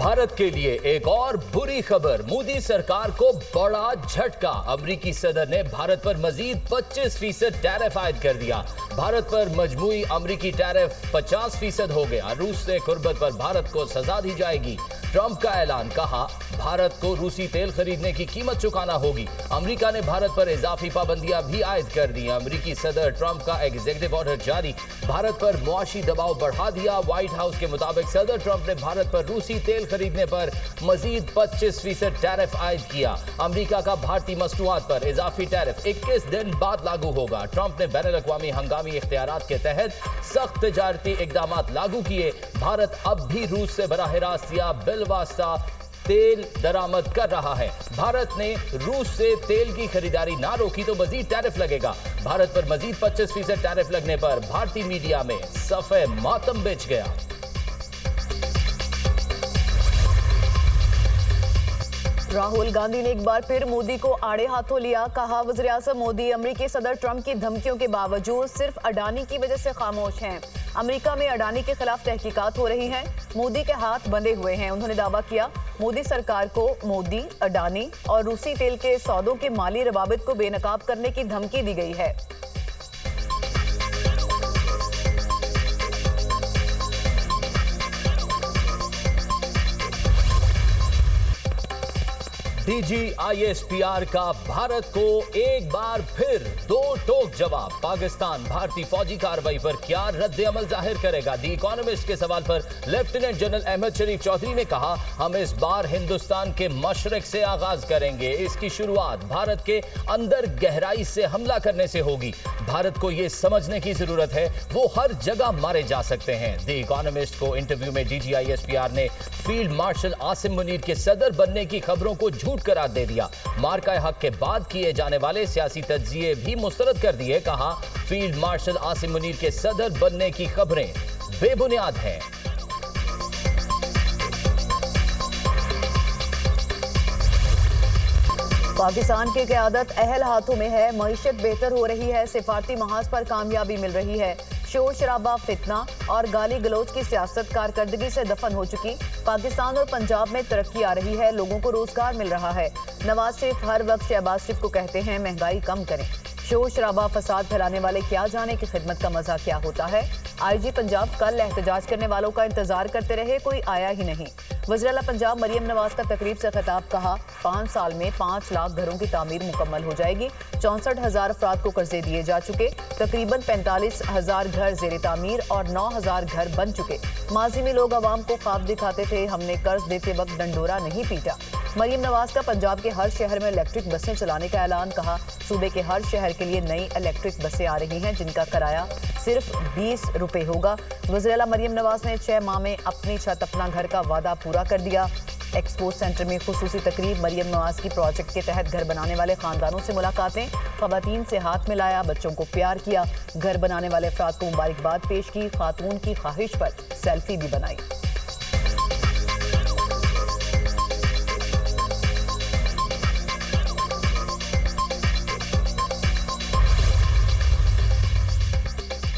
भारत के लिए एक और बुरी खबर। मोदी सरकार को बड़ा झटका। अमेरिकी सदर ने भारत पर मजीद 25% टैरिफ आयद कर दिया। भारत पर मजमूई अमेरिकी टैरिफ 50% हो गया। रूस से कुर्बत पर भारत को सजा दी जाएगी। ट्रंप का ऐलान, कहा भारत को रूसी तेल खरीदने की कीमत चुकाना होगी। अमेरिका ने भारत पर इजाफी पाबंदियां भी आयद कर दी। अमेरिकी सदर ट्रंप का एग्जीक्यूटिव ऑर्डर जारी, भारत पर मुआशी दबाव बढ़ा दिया। व्हाइट हाउस के मुताबिक सदर ट्रंप ने भारत पर रूसी तेल खरीदने पर मजीद 25% टैरिफ आयद किया। अमेरिका का भारतीय मसनूआत पर इजाफी टैरिफ 21 दिन बाद लागू होगा। ट्रंप ने बैनुल-अक़वामी हंगामी इख्तियारात के तहत सख्त तजारती इकदाम लागू किए। भारत अब भी रूस से बराह रास्त या बिलवास्ता तेल दरामद कर रहा है। भारत ने रूस से तेल की खरीदारी ना रोकी तो मजीद टैरिफ लगेगा। भारत पर मजीद 25% टैरिफ लगने पर भारतीय मीडिया में सफ़े मातम बिछ गया। राहुल गांधी ने एक बार फिर मोदी को आड़े हाथों लिया। कहा, वज़ीर-ए-आज़म मोदी अमेरिकी सदर ट्रंप की धमकियों के बावजूद सिर्फ अडानी की वजह से खामोश हैं। अमेरिका में अडानी के खिलाफ तहकीकात हो रही हैं। मोदी के हाथ बंधे हुए हैं। उन्होंने दावा किया, मोदी सरकार को मोदी, अडानी और रूसी तेल के सौदों के माली रवाबित को बेनकाब करने की धमकी दी गई है। DGISPR का भारत को एक बार फिर दो टोक जवाब। पाकिस्तान भारतीय फौजी कार्रवाई पर क्या रद्द अमल जाहिर करेगा? दी इकोनॉमिस्ट के सवाल पर लेफ्टिनेंट जनरल अहमद शरीफ चौधरी ने कहा, हम इस बार हिंदुस्तान के मशरक से आगाज करेंगे। इसकी शुरुआत भारत के अंदर गहराई से हमला करने से होगी। भारत को यह समझने की जरूरत है वो हर जगह मारे जा सकते हैं। दी इकोनॉमिस्ट को इंटरव्यू में DGISPR ने फील्ड मार्शल आसिम मुनीर के सदर बनने की खबरों को झूठ करार दे दिया। मार्का हक के बाद किए जाने वाले सियासी तज्जिए भी मुस्तरद कर दिए। कहा, फील्ड मार्शल आसिम मुनीर के सदर बनने की खबरें बेबुनियाद हैं। पाकिस्तान की क़यादत अहल हाथों में है। मईशत बेहतर हो रही है। सिफारती महाज पर कामयाबी मिल रही है। शोर शराबा, फितना और गाली गलौज की सियासत कारकर्दगी से दफन हो चुकी। पाकिस्तान और पंजाब में तरक्की आ रही है। लोगों को रोजगार मिल रहा है। नवाज शरीफ हर वक्त शहबाज शरीफ को कहते हैं, महंगाई कम करें। शोर शराबा, फसाद फैलाने वाले क्या जाने कि खिदमत का मजा क्या होता है। IG पंजाब कल एहतजाज करने वालों का इंतजार करते रहे, कोई आया ही नहीं। वज़ीर-ए-आला पंजाब मरियम नवाज का तकरीब से खिताब, कहा 5 साल में 5 लाख घरों की तामीर मुकम्मल हो जाएगी। 64,000 अफराद को कर्जे दिए जा चुके। तकरीबन 45,000 घर ज़ेरे तामीर और 9,000 घर बन चुके। माजी में लोग आवाम को ख्वाब दिखाते थे, हमने कर्ज देते वक्त डंडोरा नहीं पीटा। मरियम नवाज का पंजाब के हर शहर में इलेक्ट्रिक बसें चलाने का ऐलान। कहा, सूबे के हर शहर के लिए नई इलेक्ट्रिक बसें आ रही हैं जिनका किराया सिर्फ 20 रुपए होगा। वज़ीर-ए-आला मरियम नवाज ने 6 माह में अपनी छत अपना घर का वादा पूरा कर दिया। एक्सपो सेंटर में खुसूसी तकरीब। मरियम नवाज की प्रोजेक्ट के तहत घर बनाने वाले खानदानों से मुलाकातें। खवातीन से हाथ मिलाया, बच्चों को प्यार किया। घर बनाने वाले अफराद को मुबारकबाद पेश की। खातून की ख्वाहिश पर सेल्फी भी बनाई।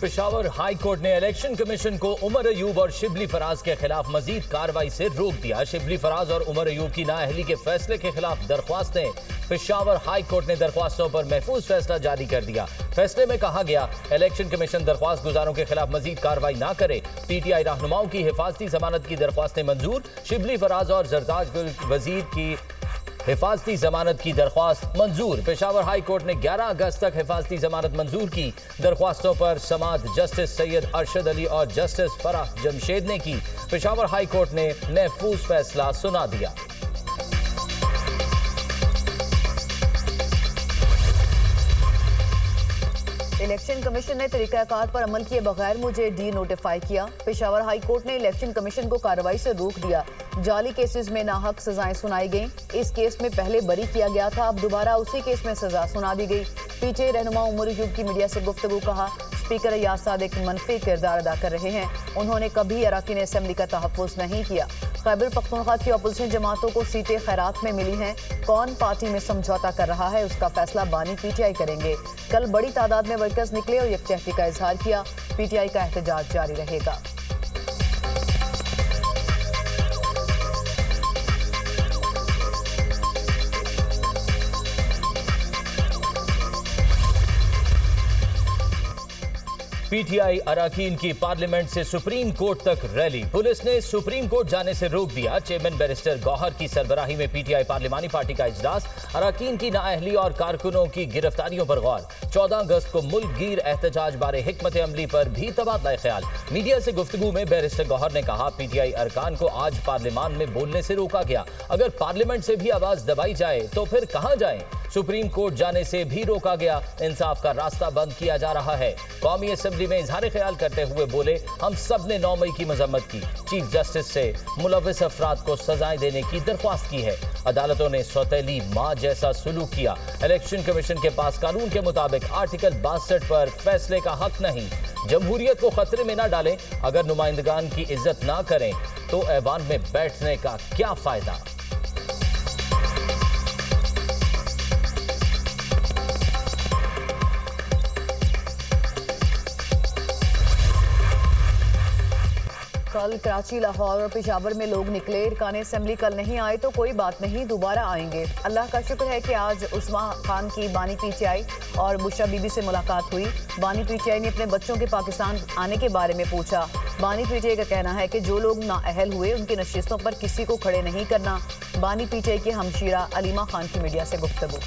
पेशावर हाई कोर्ट ने इलेक्शन कमीशन को उमर अयूब और शिबली फराज के खिलाफ मजीद कार्रवाई से रोक दिया। शिबली फराज और उमर अयूब की नाअहली के फैसले के खिलाफ दरख्वास्तें। पेशावर हाई कोर्ट ने दरख्वास्तों पर महफूज फैसला जारी कर दिया। फैसले में कहा गया, इलेक्शन कमीशन दरख्वास्त गुजारों के खिलाफ मजीद कार्रवाई ना करे। PTI रहनुमाओं की हिफाजती जमानत की दरख्वास्तें मंजूर। शिबली फराज और जरदाज वजीर की हिफाजती जमानत की दरख्वास्त मंजूर। पेशावर हाई कोर्ट ने 11 अगस्त तक हिफाजती जमानत मंजूर की। दरख्वास्तों पर समाअत जस्टिस सैयद अरशद अली और जस्टिस फराह जमशेद ने की। पेशावर हाई कोर्ट ने महफूज फैसला सुना दिया। इलेक्शन कमीशन ने तरीकाकार पर अमल किए बगैर मुझे डी नोटिफाई किया। पेशावर हाई कोर्ट ने इलेक्शन कमीशन को कार्रवाई से रोक दिया। जाली केसेस में नाहक सजाएं सुनाई गईं। इस केस में पहले बरी किया गया था, अब दोबारा उसी केस में सजा सुना दी गई। PTI रहनुमा उमर अयूब की मीडिया से गुफ्तगू। कहा, स्पीकर अय्याज साद एक मनफी किरदार अदा कर रहे हैं। उन्होंने कभी अरकान असेंबली का तहफ़्फ़ुज़ नहीं किया। खैबर पख्तूनख्वा की अपोजिशन जमातों को सीटें खैरात में मिली हैं। कौन पार्टी में समझौता कर रहा है उसका फैसला बानी PTI करेंगे। कल बड़ी तादाद में वर्कर्स निकले और यकजहती का इजहार किया। PTI का एहतजाज जारी रहेगा। पीटीआई अराकीन की पार्लियामेंट से सुप्रीम कोर्ट तक रैली। पुलिस ने सुप्रीम कोर्ट जाने से रोक दिया। चेयरमैन बैरिस्टर गौहर की सरबराही में पीटीआई पार्लिमानी पार्टी का इजलास। अराकीन की नाअहली और कारकुनों की गिरफ्तारियों पर गौर। 14 अगस्त को मुल्कगीर एहतजाज बारे हिकमत अमली पर भी तबादला ख्याल। मीडिया से गुफ्तगू में बैरिस्टर गौहर ने कहा, पीटीआई अरकान को आज पार्लियामान में बोलने से रोका गया। अगर पार्लियामेंट से भी आवाज दबाई जाए तो फिर कहां जाएं? सुप्रीम कोर्ट जाने से भी रोका गया। इंसाफ का रास्ता बंद किया जा रहा है। कौमी असेंबली में इजहार ख्याल करते हुए बोले, हम सब ने 9 मई की मजम्मत की। चीफ जस्टिस से मुलव्विस अफराद को सजाएं देने की दरख्वास्त की है। अदालतों ने सौतेली मां जैसा सुलूक किया। इलेक्शन कमीशन के पास कानून के मुताबिक आर्टिकल 62 पर फैसले का हक नहीं। जमहूरियत को खतरे में न डालें। अगर नुमाइंदगान की इज्जत ना करें तो ऐवान में बैठने का क्या फायदा। कल कराची, लाहौर और पेशावर में लोग निकले। इरकान असेंबली कल नहीं आए तो कोई बात नहीं, दोबारा आएंगे। अल्लाह का शुक्र है कि आज उस्मा खान की बानी पीटीआई और बुशरा बीबी से मुलाकात हुई। बानी पीटीआई ने अपने बच्चों के पाकिस्तान आने के बारे में पूछा। बानी पीटीआई का कहना है कि जो लोग नाअहल हुए उनकी नशिस्तों पर किसी को खड़े नहीं करना। बानी पीटीआई की हमशीरा अलीमा खान की मीडिया से गुफ्तगू।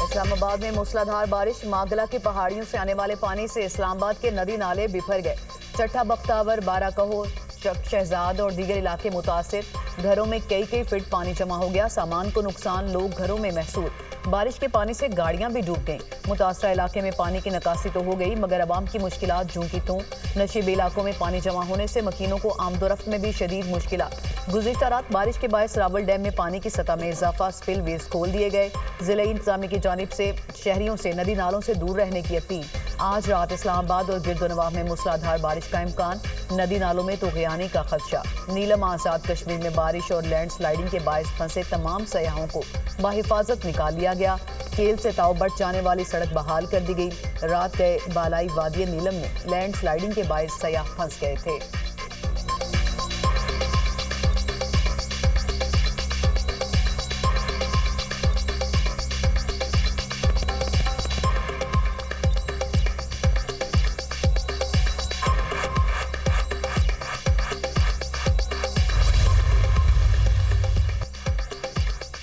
इस्लामाबाद में मूसलाधार बारिश। मागला की पहाड़ियों से आने वाले पानी से इस्लामाबाद के नदी नाले बिफर गए। चट्टा, बख्तावर, बाराकहो, शहजाद और दीगर इलाके मुतासिर। घरों में कई फीट पानी जमा हो गया। सामान को नुकसान, लोग घरों में महसूर। बारिश के पानी से गाड़ियां भी डूब गईं। मुतासरा इलाके में पानी की निकासी तो हो गई मगर अवाम की मुश्किलात जूं की त्यों। नशीबी इलाकों में पानी जमा होने से मकीनों को आमदोरफ्त में भी शदीद मुश्किलात। गुज़िश्ता रात बारिश के बायस रावल डैम में पानी की सतह में इजाफा। स्पिल वेज खोल दिए गए। जिला इंतजामिया की जानिब से शहरियों से नदी नालों से दूर रहने की अपील। आज रात इस्लामाबाद और गिरदोनवाह में मूसलाधार बारिश का इम्कान। नदी नालों में तूग़यानी का खदशा। नीलम आज़ाद कश्मीर में बारिश और लैंड स्लाइडिंग के बायस फंसे तमाम सयाहों को बाहिफाजत निकाल लिया गया। केल से ताओबट जाने वाली सड़क बहाल कर दी गई। रात गए बालाई वादी नीलम में लैंड स्लाइडिंग के बायस सयाह फंस गए थे।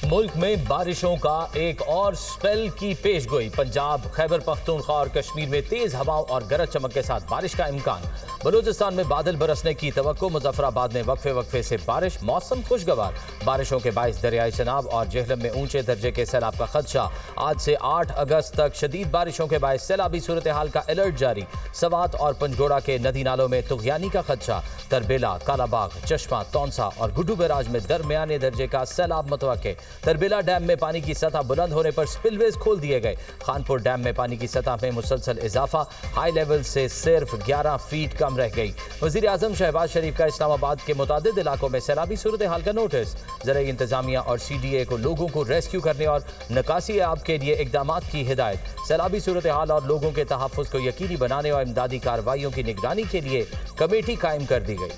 मुल्क में बारिशों का एक और स्पेल की पेशगोई। पंजाब, खैबर पख्तूनख्वा और कश्मीर में तेज हवाओं और गरज चमक के साथ बारिश का इम्कान। बलूचिस्तान में बादल बरसने की तवक्को। मुजफ्फराबाद में वक्फे से बारिश। मौसम खुशगवार। बारिशों के बायस दरियाई चनाब और जेहलम में ऊंचे दर्जे के सैलाब का खदशा। आज से 8 अगस्त तक शदीद बारिशों के बायस सैलाबी सूरत हाल का अलर्ट जारी। सवात और पंजगोड़ा के नदी नालों में तुग़यानी का खदशा। तरबेला, कालाबाग, चश्मा, तौंसा और गुड्डू बैराज में दरमियाने दर्जे का सैलाब मतवक्के। तरबेला डैम में पानी की सतह बुलंद होने पर स्पिलवेज खोल दिए गए। खानपुर डैम में पानी की सतह में मुसलसल इजाफा। हाई लेवल से सिर्फ 11 फीट कम रह गई। वज़ीर आज़म शहबाज शरीफ का इस्लामाबाद के मुतादिद इलाकों में सैलाबी सूरत हाल का नोटिस। ज़राई इंतजामिया और CDA को लोगों को रेस्क्यू करने और निकासी आब के लिए इक़दामात की हिदायत। सैलाबी सूरत हाल और लोगों के तहफ़्फ़ुज़ को यकीनी बनाने और इमदादी कार्रवाइयों की निगरानी के लिए कमेटी कायम कर दी गई।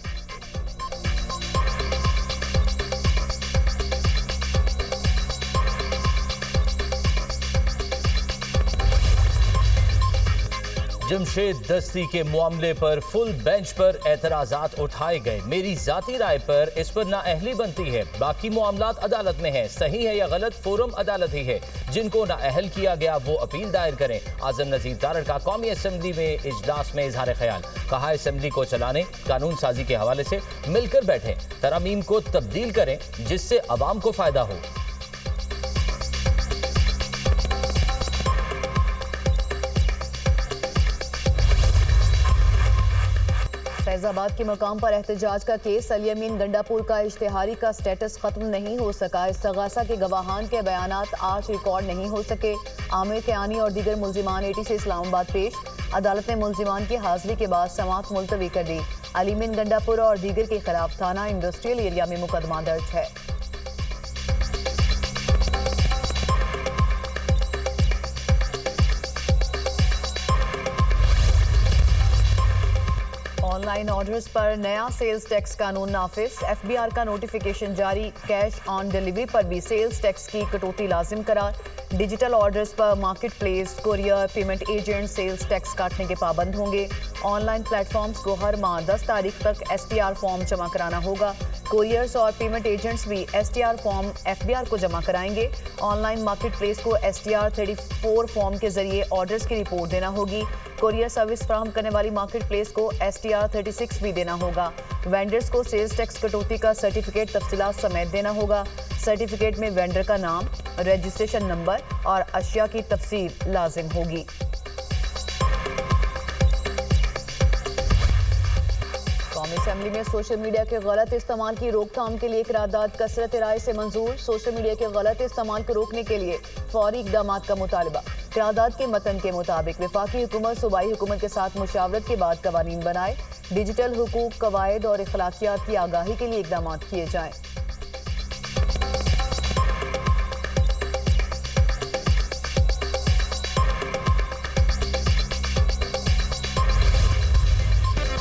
जमशेद दस्ती के मामले पर फुल बेंच पर एतराज़ात उठाए गए। मेरी जाती राय पर इस पर नाअहली बनती है। बाकी मामलात अदालत में है। सही है या गलत, फोरम अदालत ही है। जिनको नाअहल किया गया वो अपील दायर करें। आजम नज़ीर तारड़ का कौमी असेंबली में इजलास में इजहार ख्याल। कहा, असेंबली को चलाने, कानून साजी के हवाले से मिलकर बैठें। तरामीम को तब्दील करें जिससे अवाम को फायदा हो। फैजाबाद के मकाम पर एहतजाज का केस। अलियमीन गंडापुर का इश्तिहारी का स्टेटस खत्म नहीं हो सका। इस्तगासा के गवाहान के बयानात आज रिकॉर्ड नहीं हो सके। आमिर कियानी और दीगर मुल्जिमान 80 से इस्लामाबाद पेश। अदालत ने मुल्जिमान की हाजिरी के बाद समाअत मुलतवी कर दी। अलीमीन गंडापुर और दीगर के खिलाफ थाना इंडस्ट्रियल एरिया में मुकदमा दर्ज है। ऑनलाइन ऑर्डर्स पर नया सेल्स टैक्स कानून नाफिज। एफबीआर का नोटिफिकेशन जारी। कैश ऑन डिलीवरी पर भी सेल्स टैक्स की कटौती लाजिम करार। डिजिटल ऑर्डर्स पर market place, courier, payment agent sales tax काटने के पाबंद होंगे। ऑनलाइन प्लेटफॉर्म्स को हर माह 10 तारीख तक एसटीआर फॉर्म जमा कराना होगा। कोरियर्स और पेमेंट एजेंट्स भी एसटीआर फॉर्म एफबीआर को जमा कराएंगे। ऑनलाइन मार्केट प्लेस को एसटीआर 34 फॉर्म के जरिए ऑर्डर्स की रिपोर्ट देना होगी। कोरियर सर्विस फराहम करने वाली मार्केट प्लेस को एसटीआर 36 भी देना होगा। वेंडर्स को सेल्स टैक्स कटौती का सर्टिफिकेट तफसीलात समेत देना होगा। सर्टिफिकेट में वेंडर का नाम, रजिस्ट्रेशन नंबर और अशिया की तफसील लाजिम होगी। कौमी असेंबली में सोशल मीडिया के गलत इस्तेमाल की रोकथाम के लिए करारदाद कसरत राय से मंजूर। सोशल मीडिया के गलत इस्तेमाल को रोकने के लिए फौरी इकदाम का मुतालबा। करारदाद के मतन के मुताबिक वफाकी हुकूमत सूबाई हुकूमत के साथ मुशावरत के बाद कवानीन बनाए। डिजिटल हुकूक, कवायद और अखलाकियात की आगाही के लिए इकदाम किए जाएं।